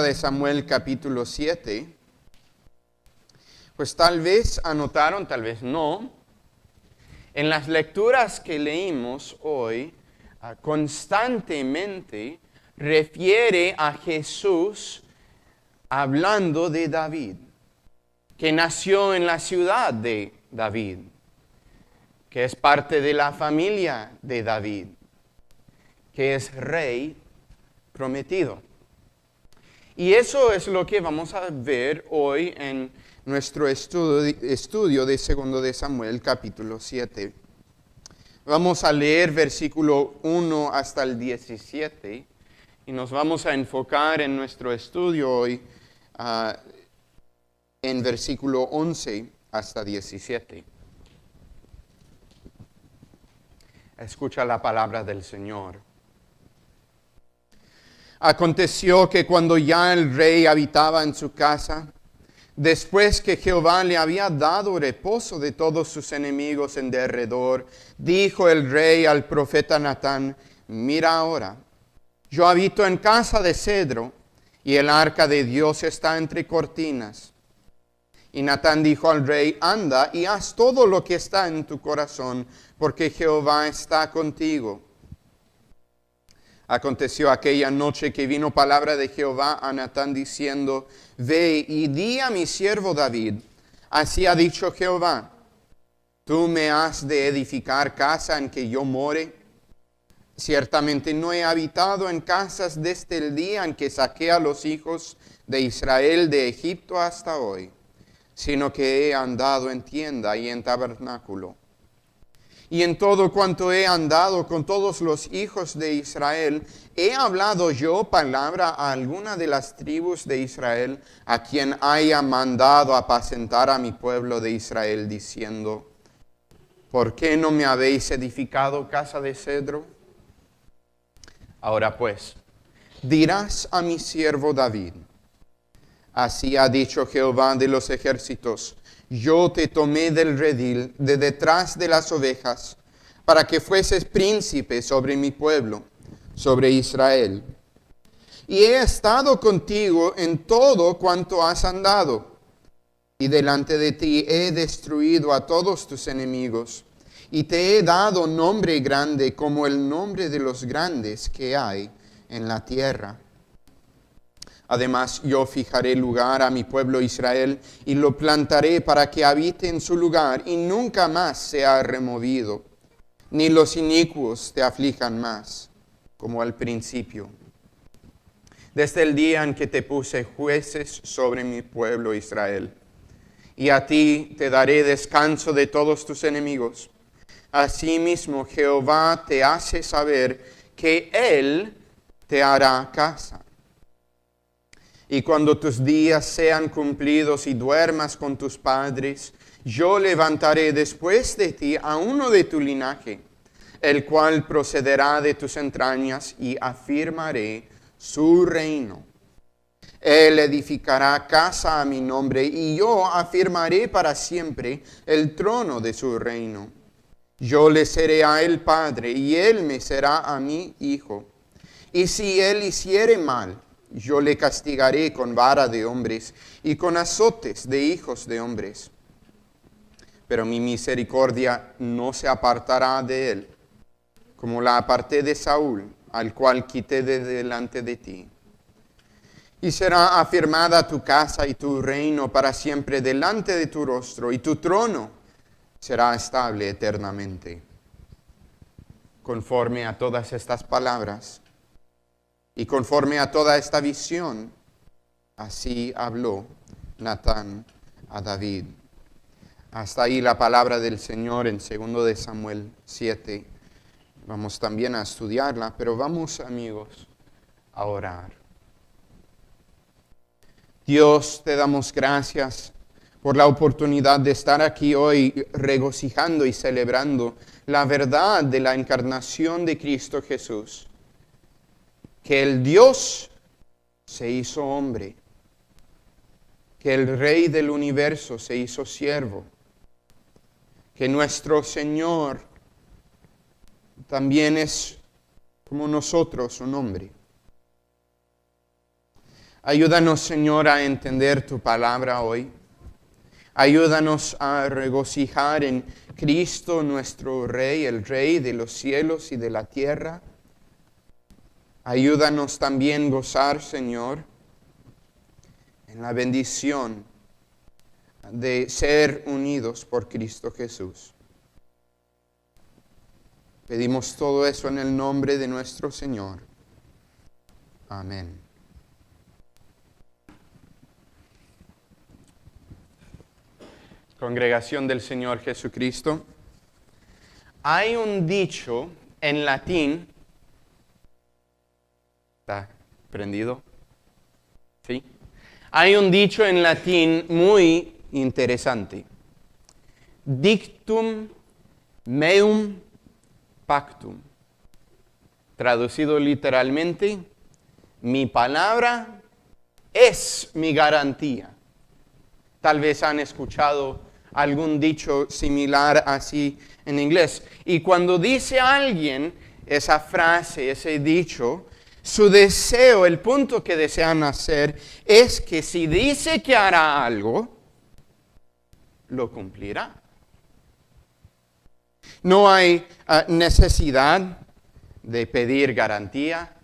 de Samuel capítulo 7, pues tal vez anotaron, tal vez no, en las lecturas que leímos hoy, constantemente refiere a Jesús hablando de David, que nació en la ciudad de David, que es parte de la familia de David, que es rey prometido. Y eso es lo que vamos a ver hoy en nuestro estudio de 2 de Samuel, capítulo 7. Vamos a leer versículo 1 hasta el 17 y nos vamos a enfocar en nuestro estudio hoy en versículo 11 hasta 17. Escucha la palabra del Señor. Aconteció que cuando ya el rey habitaba en su casa, después que Jehová le había dado reposo de todos sus enemigos en derredor, dijo el rey al profeta Natán: mira ahora, yo habito en casa de cedro, y el arca de Dios está entre cortinas. Y Natán dijo al rey: anda y haz todo lo que está en tu corazón, porque Jehová está contigo. Aconteció aquella noche que vino palabra de Jehová a Natán diciendo: ve y di a mi siervo David, así ha dicho Jehová, tú me has de edificar casa en que yo more. Ciertamente no he habitado en casas desde el día en que saqué a los hijos de Israel de Egipto hasta hoy, sino que he andado en tienda y en tabernáculo. Y en todo cuanto he andado con todos los hijos de Israel, ¿he hablado yo palabra a alguna de las tribus de Israel, a quien haya mandado apacentar a mi pueblo de Israel, diciendo: ¿por qué no me habéis edificado casa de cedro? Ahora pues, dirás a mi siervo David: así ha dicho Jehová de los ejércitos, yo te tomé del redil, de detrás de las ovejas, para que fueses príncipe sobre mi pueblo, sobre Israel. Y he estado contigo en todo cuanto has andado, y delante de ti he destruido a todos tus enemigos, y te he dado nombre grande como el nombre de los grandes que hay en la tierra. Además, yo fijaré lugar a mi pueblo Israel y lo plantaré para que habite en su lugar y nunca más sea removido, ni los inicuos te aflijan más, como al principio. Desde el día en que te puse jueces sobre mi pueblo Israel, y a ti te daré descanso de todos tus enemigos. Asimismo, Jehová te hace saber que Él te hará casa. Y cuando tus días sean cumplidos y duermas con tus padres, yo levantaré después de ti a uno de tu linaje, el cual procederá de tus entrañas, y afirmaré su reino. Él edificará casa a mi nombre, y yo afirmaré para siempre el trono de su reino. Yo le seré a él padre, y él me será a mí hijo. Y si él hiciere mal, yo le castigaré con vara de hombres y con azotes de hijos de hombres. Pero mi misericordia no se apartará de él, como la aparté de Saúl, al cual quité de delante de ti. Y será afirmada tu casa y tu reino para siempre delante de tu rostro, y tu trono será estable eternamente. Conforme a todas estas palabras, y conforme a toda esta visión, así habló Natán a David. Hasta ahí la palabra del Señor en 2 de Samuel 7. Vamos también a estudiarla, pero vamos, amigos, a orar. Dios, te damos gracias por la oportunidad de estar aquí hoy regocijando y celebrando la verdad de la encarnación de Cristo Jesús. Que el Dios se hizo hombre, que el Rey del universo se hizo siervo, que nuestro Señor también es como nosotros un hombre. Ayúdanos, Señor, a entender tu palabra hoy. Ayúdanos a regocijar en Cristo, nuestro Rey, el Rey de los cielos y de la tierra. Ayúdanos también a gozar, Señor, en la bendición de ser unidos por Cristo Jesús. Pedimos todo eso en el nombre de nuestro Señor. Amén. Congregación del Señor Jesucristo. Hay un dicho en latín. ¿Está prendido? ¿Sí? Hay un dicho en latín muy interesante. Dictum meum pactum. Traducido literalmente, mi palabra es mi garantía. Tal vez han escuchado algún dicho similar así en inglés. Y cuando dice alguien esa frase, ese dicho, su deseo, el punto que desean hacer es que si dice que hará algo, lo cumplirá. No hay necesidad de pedir garantía,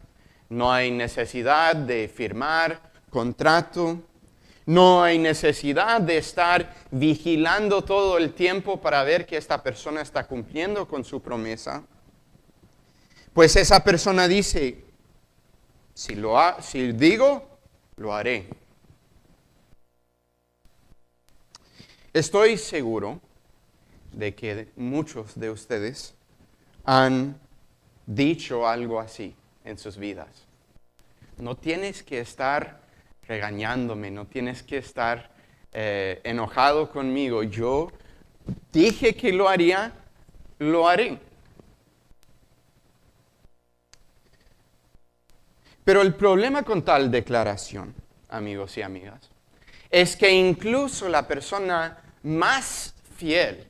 no hay necesidad de firmar contrato, no hay necesidad de estar vigilando todo el tiempo para ver que esta persona está cumpliendo con su promesa. Pues esa persona dice, si digo, lo haré. Estoy seguro de que muchos de ustedes han dicho algo así en sus vidas. No tienes que estar regañándome, no tienes que estar enojado conmigo. Yo dije que lo haría, lo haré. Pero el problema con tal declaración, amigos y amigas, es que incluso la persona más fiel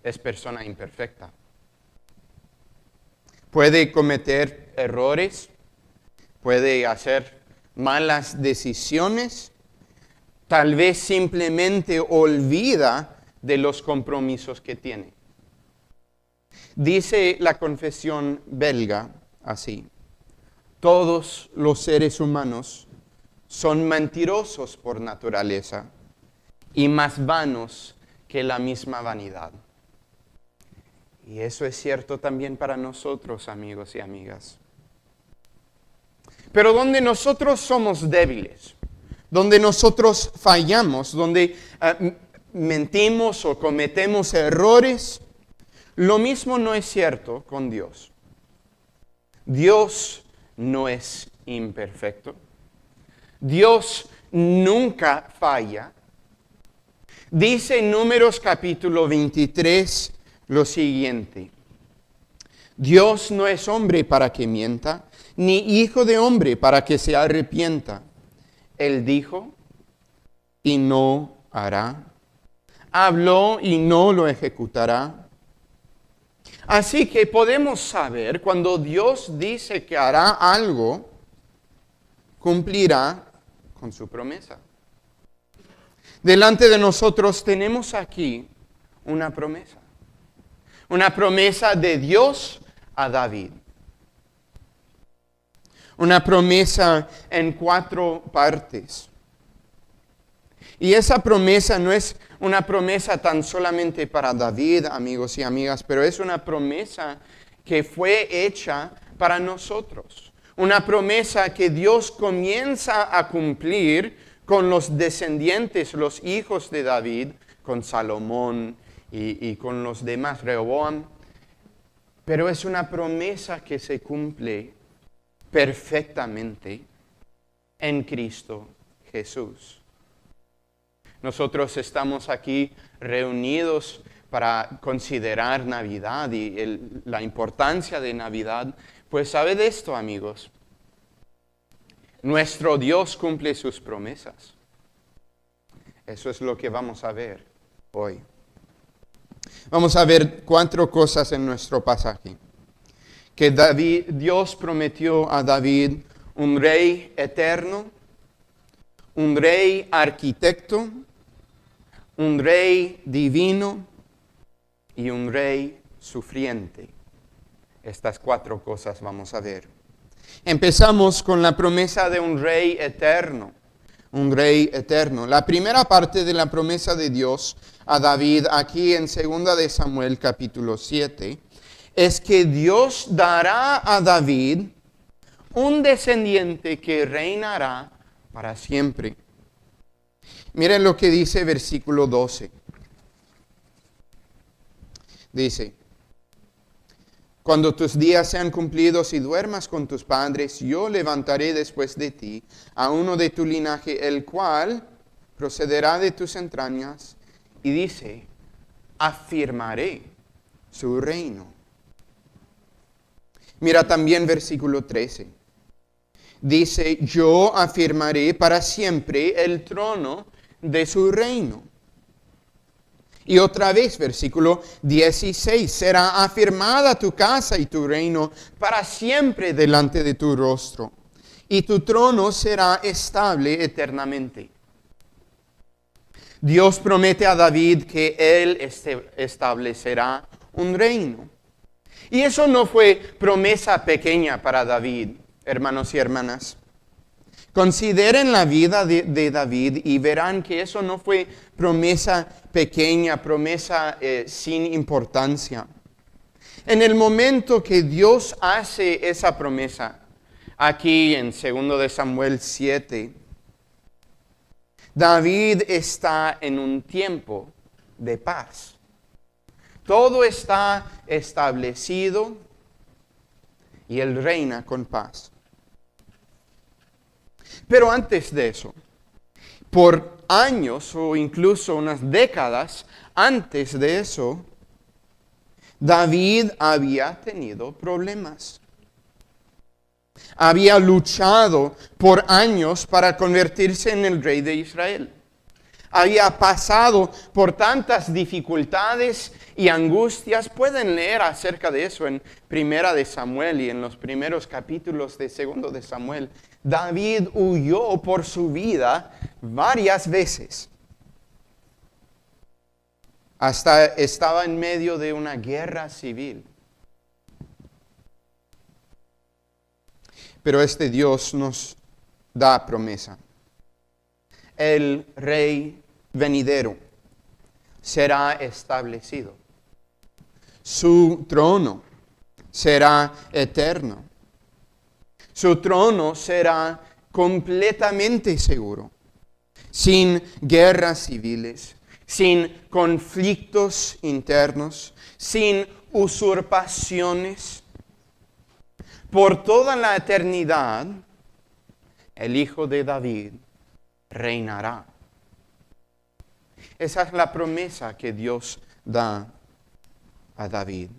es persona imperfecta. Puede cometer errores, puede hacer malas decisiones, tal vez simplemente olvida de los compromisos que tiene. Dice la confesión belga así: todos los seres humanos son mentirosos por naturaleza y más vanos que la misma vanidad. Y eso es cierto también para nosotros, amigos y amigas. Pero donde nosotros somos débiles, donde nosotros fallamos, donde mentimos o cometemos errores, lo mismo no es cierto con Dios. Dios no es imperfecto. Dios nunca falla. Dice en Números capítulo 23 lo siguiente: Dios no es hombre para que mienta, ni hijo de hombre para que se arrepienta. Él dijo y no hará. Habló y no lo ejecutará. Así que podemos saber cuando Dios dice que hará algo, cumplirá con su promesa. Delante de nosotros tenemos aquí una promesa. Una promesa de Dios a David. Una promesa en 4 partes. Y esa promesa no es una promesa tan solamente para David, amigos y amigas, pero es una promesa que fue hecha para nosotros. Una promesa que Dios comienza a cumplir con los descendientes, los hijos de David, con Salomón y con los demás, Rehoboam. Pero es una promesa que se cumple perfectamente en Cristo Jesús. Nosotros estamos aquí reunidos para considerar Navidad y la importancia de Navidad. Pues sabe de esto, amigos. Nuestro Dios cumple sus promesas. Eso es lo que vamos a ver hoy. Vamos a ver 4 cosas en nuestro pasaje. Que Dios prometió a David un rey eterno, un rey arquitecto, un rey divino y un rey sufriente. Estas 4 cosas vamos a ver. Empezamos con la promesa de un rey eterno. Un rey eterno. La primera parte de la promesa de Dios a David, aquí en 2 de Samuel capítulo 7, es que Dios dará a David un descendiente que reinará para siempre. Miren lo que dice versículo 12. Dice: cuando tus días sean cumplidos y duermas con tus padres, yo levantaré después de ti a uno de tu linaje, el cual procederá de tus entrañas. Y dice, afirmaré su reino. Mira también versículo 13. Dice, yo afirmaré para siempre el trono de su reino. Y otra vez, versículo 16, será afirmada tu casa y tu reino para siempre delante de tu rostro, y tu trono será estable eternamente. Dios promete a David que Él establecerá un reino. Y eso no fue promesa pequeña para David, hermanos y hermanas. Consideren la vida de David y verán que eso no fue promesa pequeña, promesa sin importancia. En el momento que Dios hace esa promesa, aquí en 2 de Samuel 7, David está en un tiempo de paz. Todo está establecido y él reina con paz. Pero antes de eso, por años o incluso unas décadas antes de eso, David había tenido problemas. Había luchado por años para convertirse en el rey de Israel. Había pasado por tantas dificultades y angustias. Pueden leer acerca de eso en 1 de Samuel y en los primeros capítulos de 2 de Samuel. David huyó por su vida varias veces. Hasta estaba en medio de una guerra civil. Pero este Dios nos da promesa. El rey venidero será establecido. Su trono será eterno. Su trono será completamente seguro, sin guerras civiles, sin conflictos internos, sin usurpaciones. Por toda la eternidad, el Hijo de David reinará. Esa es la promesa que Dios da a David.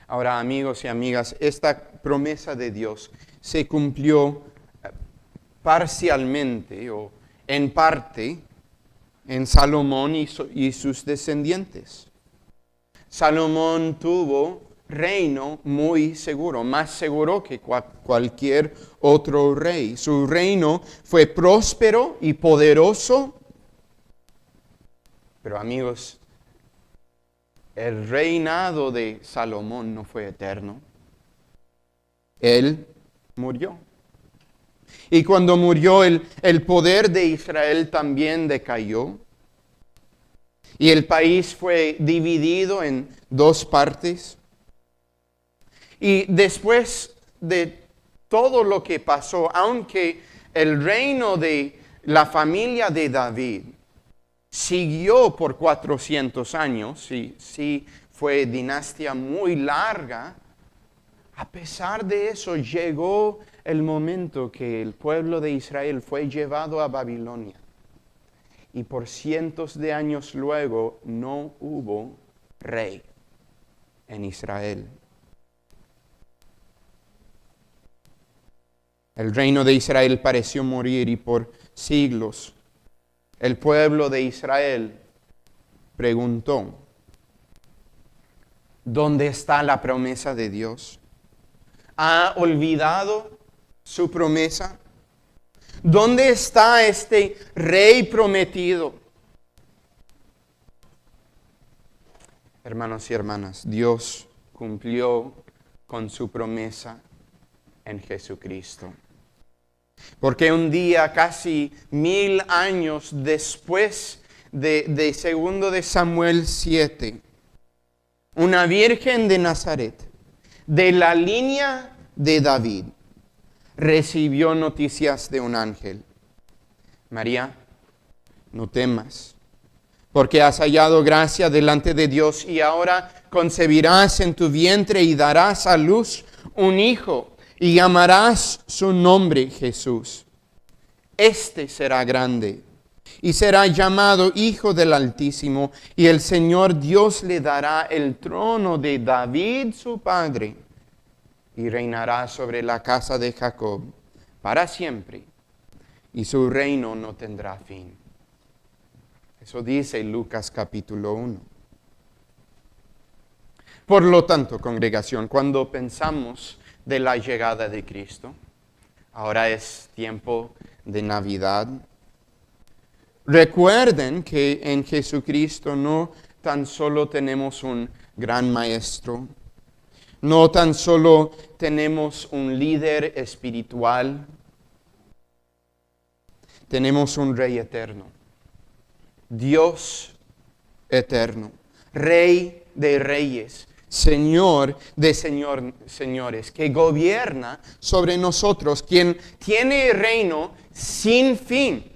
Ahora, amigos y amigas, esta promesa de Dios se cumplió parcialmente o en parte en Salomón y sus descendientes. Salomón tuvo reino muy seguro, más seguro que cualquier otro rey. Su reino fue próspero y poderoso. Pero amigos, el reinado de Salomón no fue eterno. Él murió. Y cuando murió, el poder de Israel también decayó. Y el país fue dividido en 2 partes. Y después de todo lo que pasó, aunque el reino de la familia de David siguió por 400 años, sí fue dinastía muy larga, a pesar de eso llegó el momento que el pueblo de Israel fue llevado a Babilonia. Y por cientos de años luego no hubo rey en Israel. El reino de Israel pareció morir y por siglos el pueblo de Israel preguntó, ¿dónde está la promesa de Dios? ¿Ha olvidado su promesa? ¿Dónde está este rey prometido? Hermanos y hermanas, Dios cumplió con su promesa en Jesucristo. Porque un día, casi 1000 años después de 2 de Samuel 7, una virgen de Nazaret, de la línea de David, recibió noticias de un ángel. María, no temas, porque has hallado gracia delante de Dios y ahora concebirás en tu vientre y darás a luz un hijo y llamarás su nombre Jesús. Este será grande y será llamado Hijo del Altísimo, y el Señor Dios le dará el trono de David su padre, y reinará sobre la casa de Jacob para siempre, y su reino no tendrá fin. Eso dice Lucas capítulo 1. Por lo tanto, congregación, cuando pensamos de la llegada de Cristo, ahora es tiempo de Navidad. Recuerden que en Jesucristo no tan solo tenemos un gran maestro, no tan solo tenemos un líder espiritual, tenemos un Rey eterno, Dios eterno, Rey de reyes, Señor de señores, que gobierna sobre nosotros, quien tiene reino sin fin.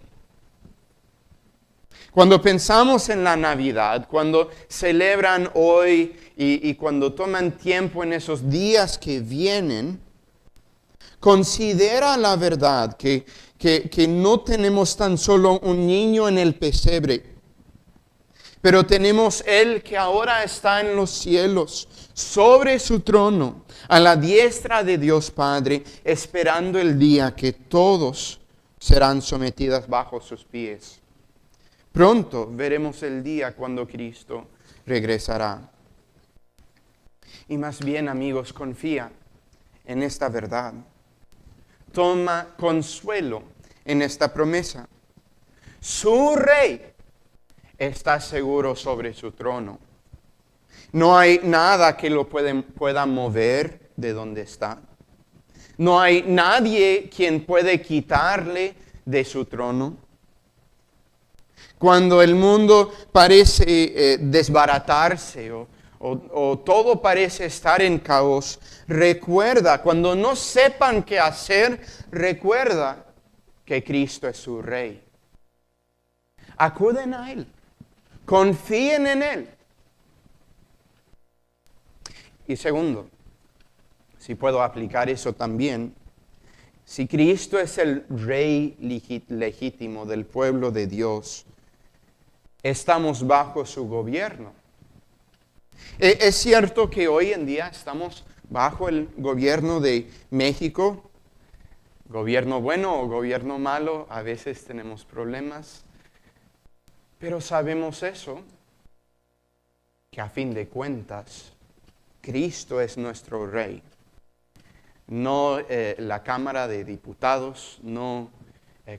Cuando pensamos en la Navidad, cuando celebran hoy y cuando toman tiempo en esos días que vienen, considera la verdad que no tenemos tan solo un niño en el pesebre, pero tenemos Él que ahora está en los cielos, sobre su trono, a la diestra de Dios Padre, esperando el día que todos serán sometidos bajo sus pies. Pronto veremos el día cuando Cristo regresará. Y más bien, amigos, confía en esta verdad. Toma consuelo en esta promesa. Su Rey está seguro sobre su trono. No hay nada que lo pueda mover de donde está. No hay nadie quien puede quitarle de su trono. Cuando el mundo parece desbaratarse o todo parece estar en caos, recuerda, cuando no sepan qué hacer, recuerda que Cristo es su Rey. Acuden a Él, confíen en Él. Y segundo, si puedo aplicar eso también, si Cristo es el Rey legítimo del pueblo de Dios, estamos bajo su gobierno. Es cierto que hoy en día estamos bajo el gobierno de México, gobierno bueno o gobierno malo, a veces tenemos problemas, pero sabemos eso, que a fin de cuentas, Cristo es nuestro Rey. No la Cámara de Diputados, no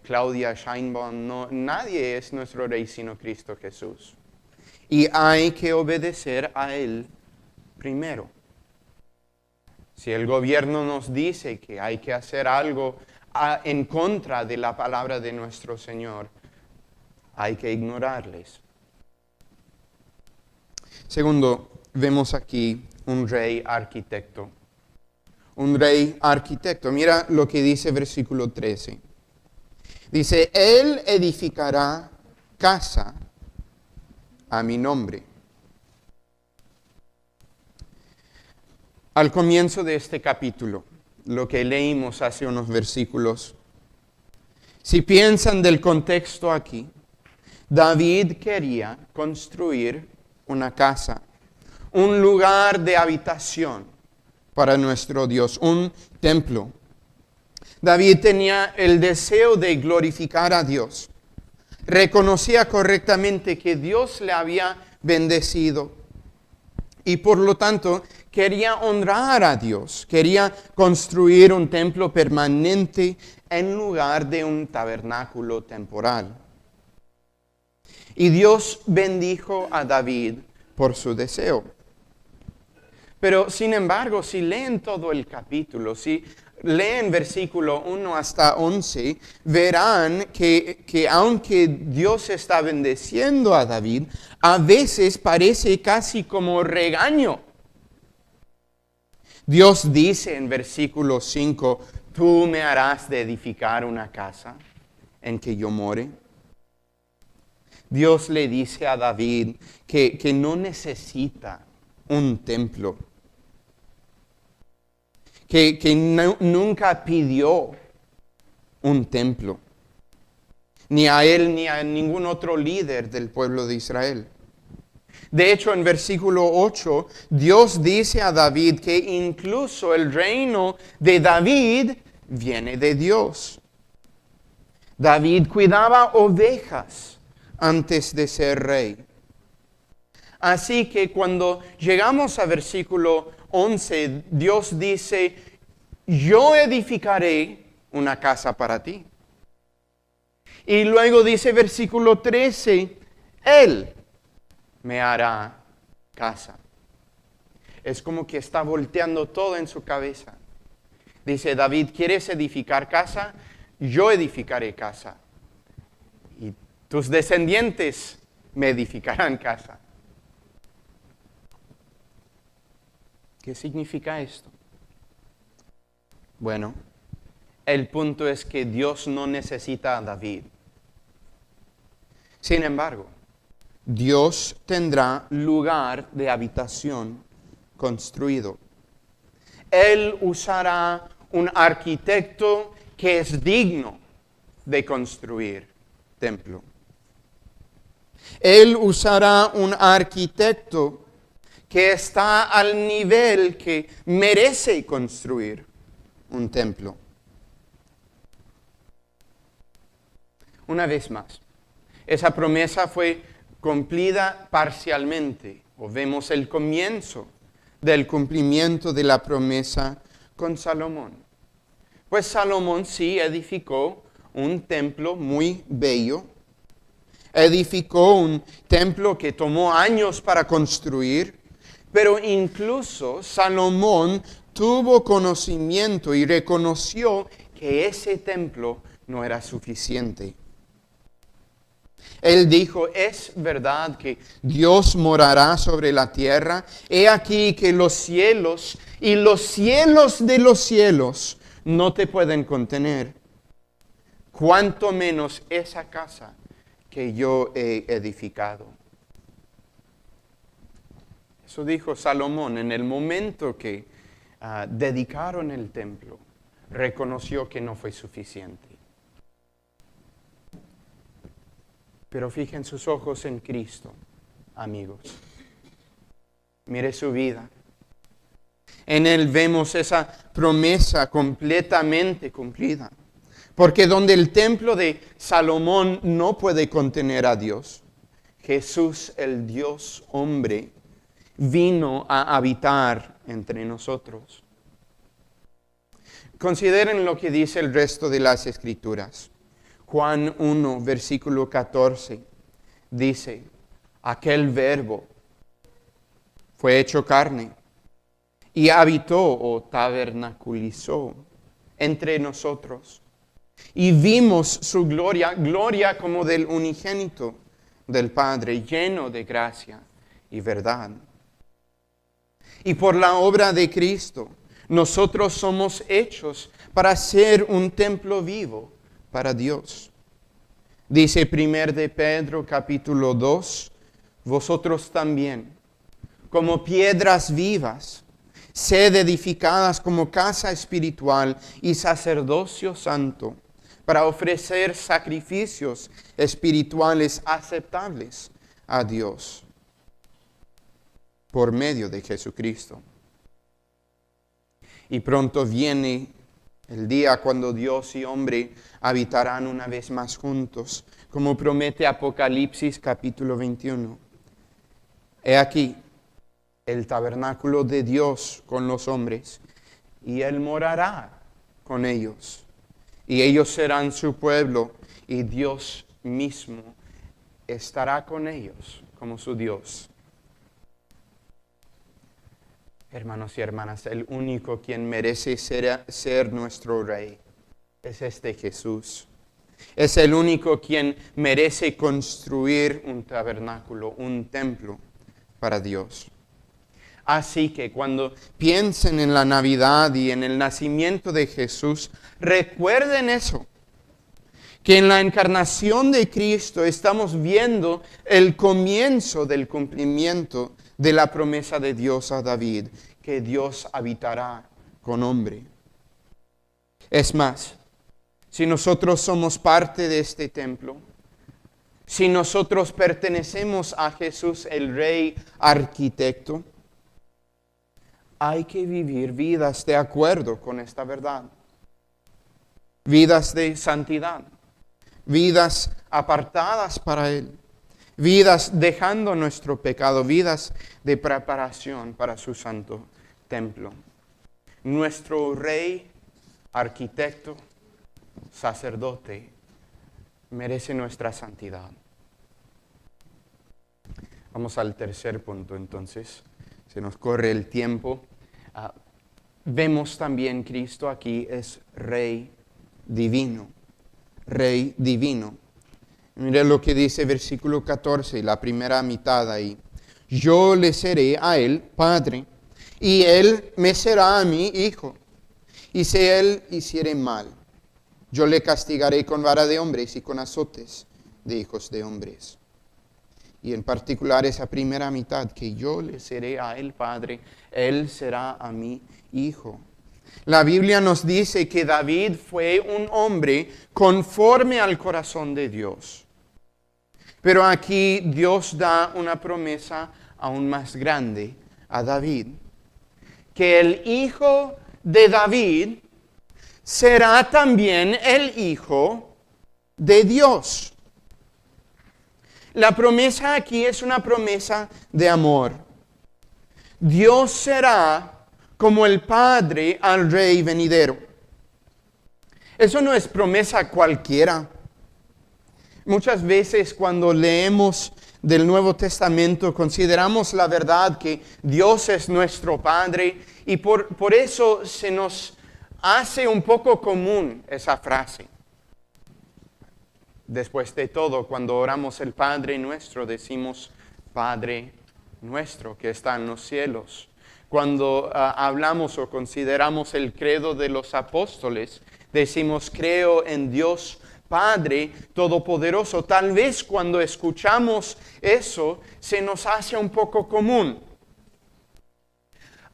Claudia Sheinbaum, no, nadie es nuestro Rey sino Cristo Jesús. Y hay que obedecer a Él primero. Si el gobierno nos dice que hay que hacer algo en contra de la palabra de nuestro Señor, hay que ignorarles. Segundo, vemos aquí un rey arquitecto. Un rey arquitecto. Mira lo que dice versículo 13. Dice, Él edificará casa a mi nombre. Al comienzo de este capítulo, lo que leímos hace unos versículos, si piensan del contexto aquí, David quería construir una casa, un lugar de habitación para nuestro Dios, un templo. David tenía el deseo de glorificar a Dios. Reconocía correctamente que Dios le había bendecido y por lo tanto quería honrar a Dios, quería construir un templo permanente en lugar de un tabernáculo temporal. Y Dios bendijo a David por su deseo. Pero sin embargo, si leen todo el capítulo, si leen versículo 1 hasta 11, verán que aunque Dios está bendeciendo a David, a veces parece casi como regaño. Dios dice en versículo 5, ¿tú me harás de edificar una casa en que yo more? Dios le dice a David que no necesita un templo, que nunca pidió un templo, ni a él ni a ningún otro líder del pueblo de Israel. De hecho, en versículo 8, Dios dice a David que incluso el reino de David viene de Dios. David cuidaba ovejas antes de ser rey. Así que cuando llegamos a versículo 11, Dios dice, yo edificaré una casa para ti. Y luego dice versículo 13, Él me hará casa. Es como que está volteando todo en su cabeza. Dice David, ¿quieres edificar casa? Yo edificaré casa. Y tus descendientes me edificarán casa. ¿Qué significa esto? Bueno, el punto es que Dios no necesita a David. Sin embargo, Dios tendrá lugar de habitación construido. Él usará un arquitecto que es digno de construir templo. Él usará un arquitecto que está al nivel que merece construir un templo. Una vez más, esa promesa fue cumplida parcialmente, o vemos el comienzo del cumplimiento de la promesa con Salomón. Pues Salomón sí edificó un templo muy bello, edificó un templo que tomó años para construir, pero incluso Salomón tuvo conocimiento y reconoció que ese templo no era suficiente. Él dijo, es verdad que Dios morará sobre la tierra. He aquí que los cielos y los cielos de los cielos no te pueden contener. Cuanto menos esa casa que yo he edificado. Eso dijo Salomón en el momento que dedicaron el templo. Reconoció que no fue suficiente. Pero fijen sus ojos en Cristo, amigos. Mire su vida. En Él vemos esa promesa completamente cumplida. Porque donde el templo de Salomón no puede contener a Dios, Jesús, el Dios hombre, vino a habitar entre nosotros. Consideren lo que dice el resto de las Escrituras. Juan 1, versículo 14, dice, aquel verbo fue hecho carne y habitó o tabernaculizó entre nosotros. Y vimos su gloria, gloria como del unigénito del Padre, lleno de gracia y verdad. Y por la obra de Cristo, nosotros somos hechos para ser un templo vivo para Dios. Dice 1 de Pedro capítulo 2, vosotros también, como piedras vivas, sed edificadas como casa espiritual y sacerdocio santo, para ofrecer sacrificios espirituales aceptables a Dios por medio de Jesucristo. Y pronto viene el día cuando Dios y hombre habitarán una vez más juntos, como promete Apocalipsis capítulo 21. He aquí, el tabernáculo de Dios con los hombres, y Él morará con ellos. Y ellos serán su pueblo, y Dios mismo estará con ellos como su Dios. Hermanos y hermanas, el único quien merece ser nuestro Rey es este Jesús. Es el único quien merece construir un tabernáculo, un templo para Dios. Así que cuando piensen en la Navidad y en el nacimiento de Jesús, recuerden eso, que en la encarnación de Cristo estamos viendo el comienzo del cumplimiento de la promesa de Dios a David, que Dios habitará con hombre. Es más, si nosotros somos parte de este templo, si nosotros pertenecemos a Jesús, el Rey arquitecto, hay que vivir vidas de acuerdo con esta verdad. Vidas de santidad, vidas apartadas para Él, vidas dejando nuestro pecado, vidas de preparación para su santo templo. Nuestro Rey, arquitecto, sacerdote, merece nuestra santidad. Vamos al tercer punto entonces. Se nos corre el tiempo. Vemos también Cristo aquí es Rey divino. Rey divino. Mire lo que dice versículo 14, la primera mitad ahí. Yo le seré a él padre, y él me será a mí hijo. Y si él hiciere mal, yo le castigaré con vara de hombres y con azotes de hijos de hombres. Y en particular esa primera mitad, que yo le seré a él padre, él será a mí hijo. La Biblia nos dice que David fue un hombre conforme al corazón de Dios. Pero aquí Dios da una promesa aún más grande a David, que el hijo de David será también el hijo de Dios. La promesa aquí es una promesa de amor. Dios será como el Padre al Rey venidero. Eso no es promesa cualquiera. Muchas veces cuando leemos del Nuevo Testamento consideramos la verdad que Dios es nuestro Padre y por eso se nos hace un poco común esa frase. Después de todo, cuando oramos el Padre nuestro, decimos Padre nuestro que está en los cielos. Cuando hablamos o consideramos el credo de los apóstoles, decimos creo en Dios Padre Todopoderoso. Tal vez cuando escuchamos eso se nos hace un poco común.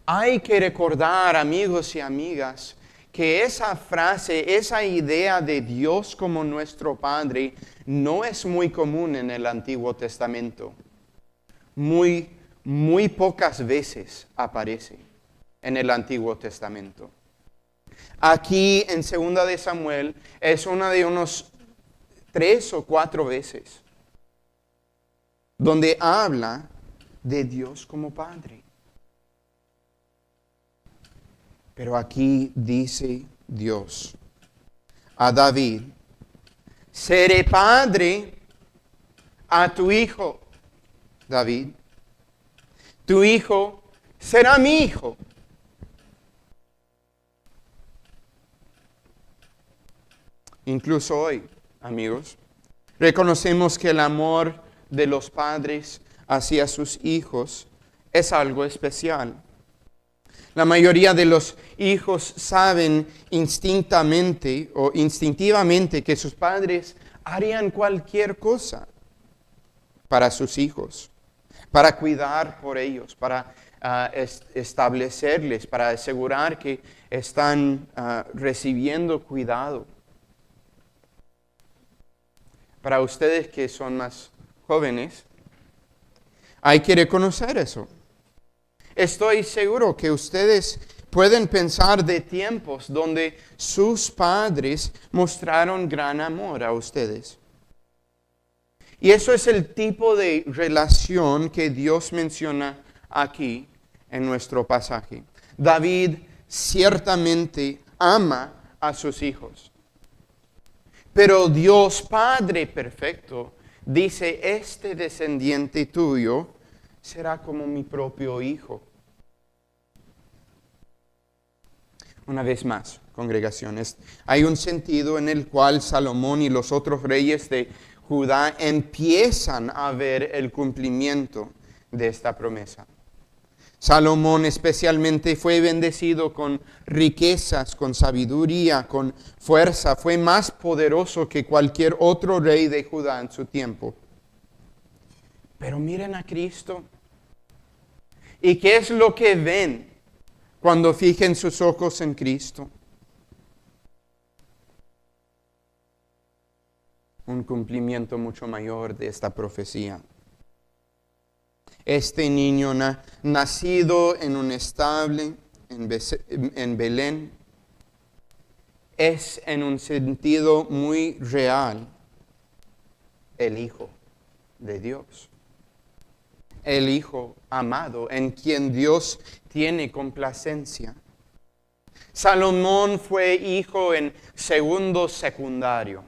Hay que recordar, amigos y amigas, que esa frase, esa idea de Dios como nuestro Padre, no es muy común en el Antiguo Testamento. Muy pocas veces aparece en el Antiguo Testamento. Aquí en 2 de Samuel es una de unos 3 o 4 veces donde habla de Dios como Padre. Pero aquí dice Dios a David, seré padre a tu hijo, David. Tu hijo será mi hijo. Incluso hoy, amigos, reconocemos que el amor de los padres hacia sus hijos es algo especial. La mayoría de los hijos saben instintivamente que sus padres harían cualquier cosa para sus hijos, para cuidar por ellos, para establecerles, para asegurar que están recibiendo cuidado. Para ustedes que son más jóvenes, hay que reconocer eso. Estoy seguro que ustedes pueden pensar de tiempos donde sus padres mostraron gran amor a ustedes. Y eso es el tipo de relación que Dios menciona aquí en nuestro pasaje. David ciertamente ama a sus hijos. Pero Dios Padre perfecto dice, este descendiente tuyo será como mi propio hijo. Una vez más, congregaciones, hay un sentido en el cual Salomón y los otros reyes de Judá empiezan a ver el cumplimiento de esta promesa. Salomón especialmente fue bendecido con riquezas, con sabiduría, con fuerza. Fue más poderoso que cualquier otro rey de Judá en su tiempo. Pero miren a Cristo. ¿Y qué es lo que ven cuando fijen sus ojos en Cristo? Un cumplimiento mucho mayor de esta profecía. Este niño nacido en un estable en Belén es en un sentido muy real el Hijo de Dios. El Hijo amado en quien Dios tiene complacencia. Salomón fue hijo en segundo secundario,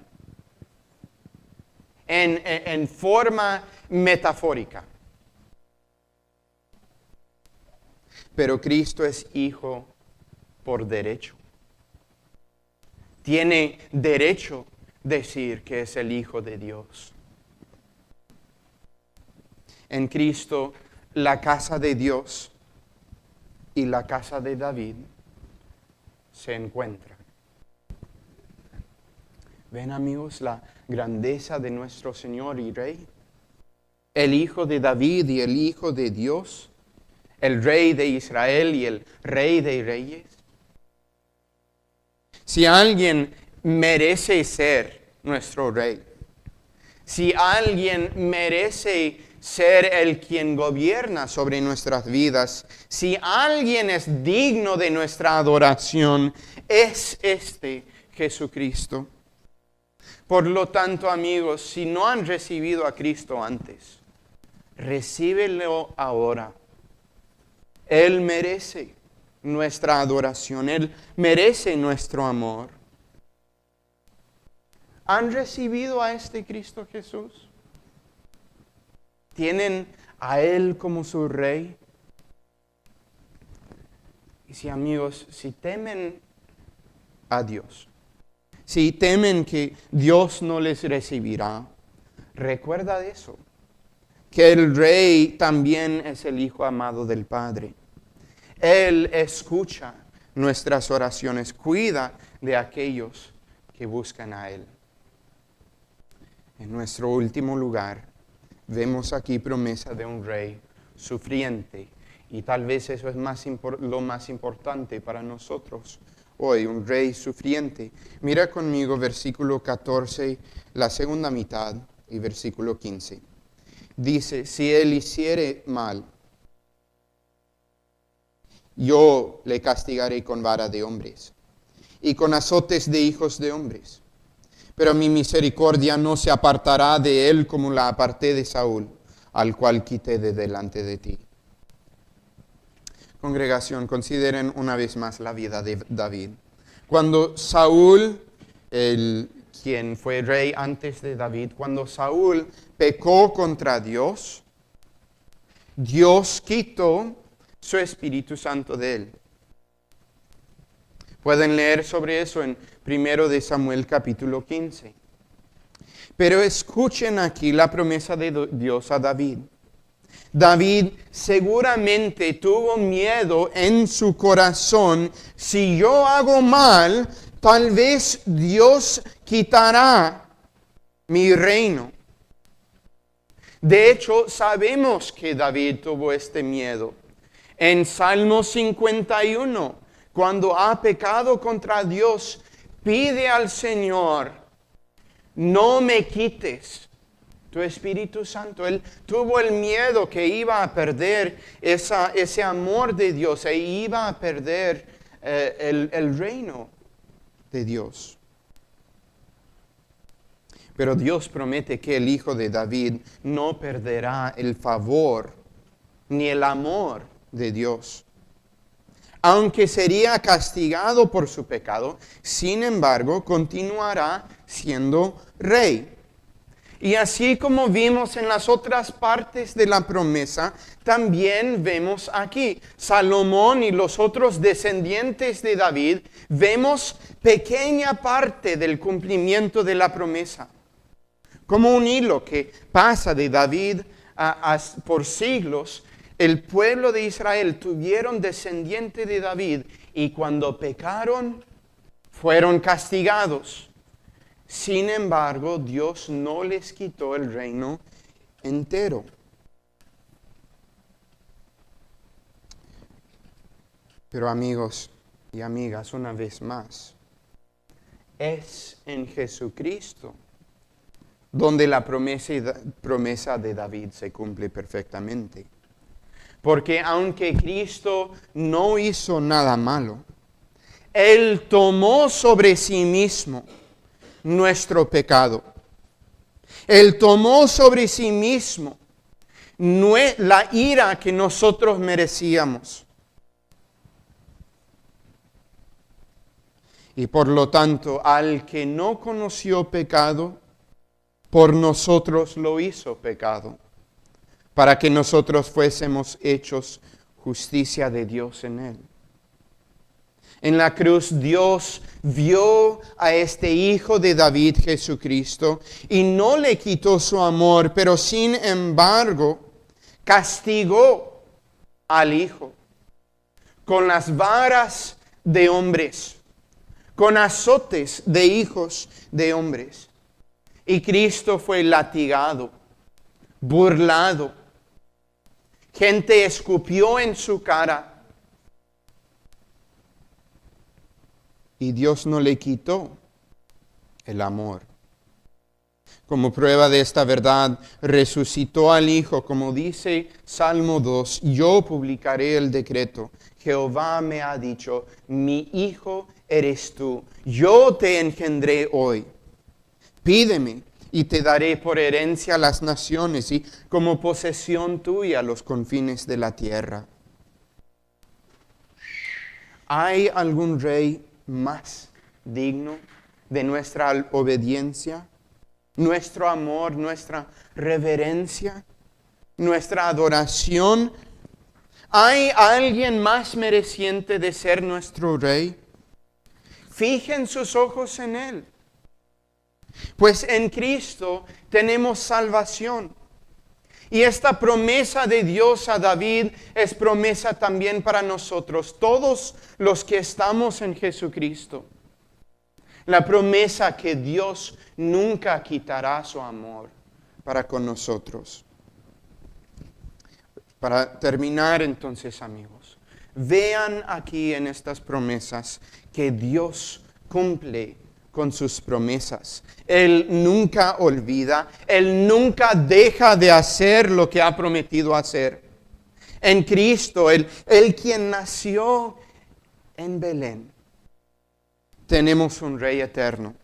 en forma metafórica. Pero Cristo es hijo por derecho. Tiene derecho decir que es el Hijo de Dios. En Cristo, la casa de Dios y la casa de David se encuentran. ¿Ven, amigos, la grandeza de nuestro Señor y Rey? El Hijo de David y el Hijo de Dios. El Rey de Israel y el Rey de Reyes. Si alguien merece ser nuestro Rey, si alguien merece ser el quien gobierna sobre nuestras vidas, si alguien es digno de nuestra adoración, es este Jesucristo. Por lo tanto, amigos, si no han recibido a Cristo antes, recíbelo ahora. Él merece nuestra adoración. Él merece nuestro amor. ¿Han recibido a este Cristo Jesús? ¿Tienen a Él como su Rey? Y si, amigos, si temen a Dios, si temen que Dios no les recibirá, recuerda de eso. Que el Rey también es el Hijo amado del Padre. Él escucha nuestras oraciones, cuida de aquellos que buscan a Él. En nuestro último lugar, vemos aquí promesa de un Rey sufriente. Y tal vez eso es lo más importante para nosotros hoy, un Rey sufriente. Mira conmigo versículo 14, la segunda mitad, y versículo 15. Dice, si él hiciere mal, yo le castigaré con vara de hombres y con azotes de hijos de hombres. Pero mi misericordia no se apartará de él como la aparté de Saúl, al cual quité de delante de ti. Congregación, consideren una vez más la vida de David. Cuando Saúl, quien fue rey antes de David, cuando Saúl pecó contra Dios, Dios quitó su Espíritu Santo de él. Pueden leer sobre eso en 1 de Samuel capítulo 15. Pero escuchen aquí la promesa de Dios a David. David seguramente tuvo miedo en su corazón. Si yo hago mal, tal vez Dios quitará mi reino. De hecho, sabemos que David tuvo este miedo. En Salmo 51, cuando ha pecado contra Dios, pide al Señor, no me quites tu Espíritu Santo. Él tuvo el miedo que iba a perder ese amor de Dios e iba a perder el reino de Dios. Pero Dios promete que el Hijo de David no perderá el favor ni el amor de Dios. Aunque sería castigado por su pecado, sin embargo, continuará siendo rey. Y así como vimos en las otras partes de la promesa, también vemos aquí. Salomón y los otros descendientes de David, vemos pequeña parte del cumplimiento de la promesa. Como un hilo que pasa de David por siglos, el pueblo de Israel tuvieron descendiente de David y cuando pecaron fueron castigados. Sin embargo, Dios no les quitó el reino entero. Pero amigos y amigas, una vez más, es en Jesucristo donde la promesa de David se cumple perfectamente. Porque aunque Cristo no hizo nada malo, Él tomó sobre sí mismo nuestro pecado. Él tomó sobre sí mismo la ira que nosotros merecíamos. Y por lo tanto, al que no conoció pecado, por nosotros lo hizo pecado, para que nosotros fuésemos hechos justicia de Dios en Él. En la cruz Dios vio a este Hijo de David, Jesucristo, y no le quitó su amor, pero sin embargo castigó al Hijo con las varas de hombres, con azotes de hijos de hombres. Y Cristo fue latigado, burlado. Gente escupió en su cara. Y Dios no le quitó el amor. Como prueba de esta verdad, resucitó al Hijo, como dice Salmo 2, yo publicaré el decreto. Jehová me ha dicho, mi Hijo eres tú, yo te engendré hoy. Pídeme y te daré por herencia las naciones y como posesión tuya los confines de la tierra. ¿Hay algún rey más digno de nuestra obediencia, nuestro amor, nuestra reverencia, nuestra adoración? ¿Hay alguien más mereciente de ser nuestro rey? Fijen sus ojos en Él. Pues en Cristo tenemos salvación. Y esta promesa de Dios a David es promesa también para nosotros, todos los que estamos en Jesucristo. La promesa que Dios nunca quitará su amor para con nosotros. Para terminar entonces, amigos, vean aquí en estas promesas que Dios cumple con sus promesas. Él nunca olvida, Él nunca deja de hacer lo que ha prometido hacer. En Cristo, Él quien nació en Belén, tenemos un Rey eterno,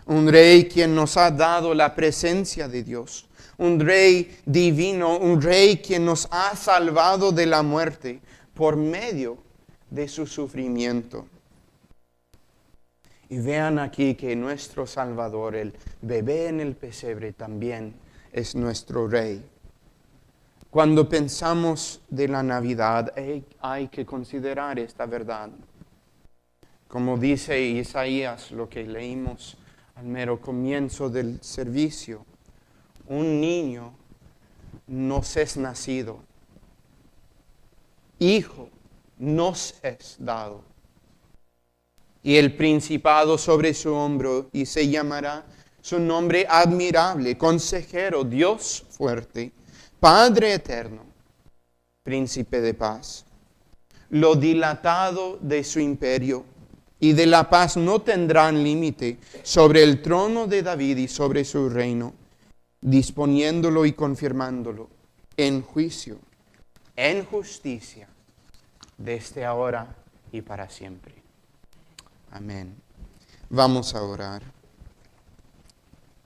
un Rey quien nos ha dado la presencia de Dios, un Rey divino, un Rey quien nos ha salvado de la muerte por medio de su sufrimiento. Y vean aquí que nuestro Salvador, el bebé en el pesebre, también es nuestro Rey. Cuando pensamos de la Navidad, hay que considerar esta verdad. Como dice Isaías, lo que leímos al mero comienzo del servicio, un niño nos es nacido, hijo nos es dado. Y el principado sobre su hombro, y se llamará su nombre admirable, consejero, Dios fuerte, Padre eterno, príncipe de paz. Lo dilatado de su imperio y de la paz no tendrán límite sobre el trono de David y sobre su reino, disponiéndolo y confirmándolo en juicio, en justicia, desde ahora y para siempre. Amén. Vamos a orar.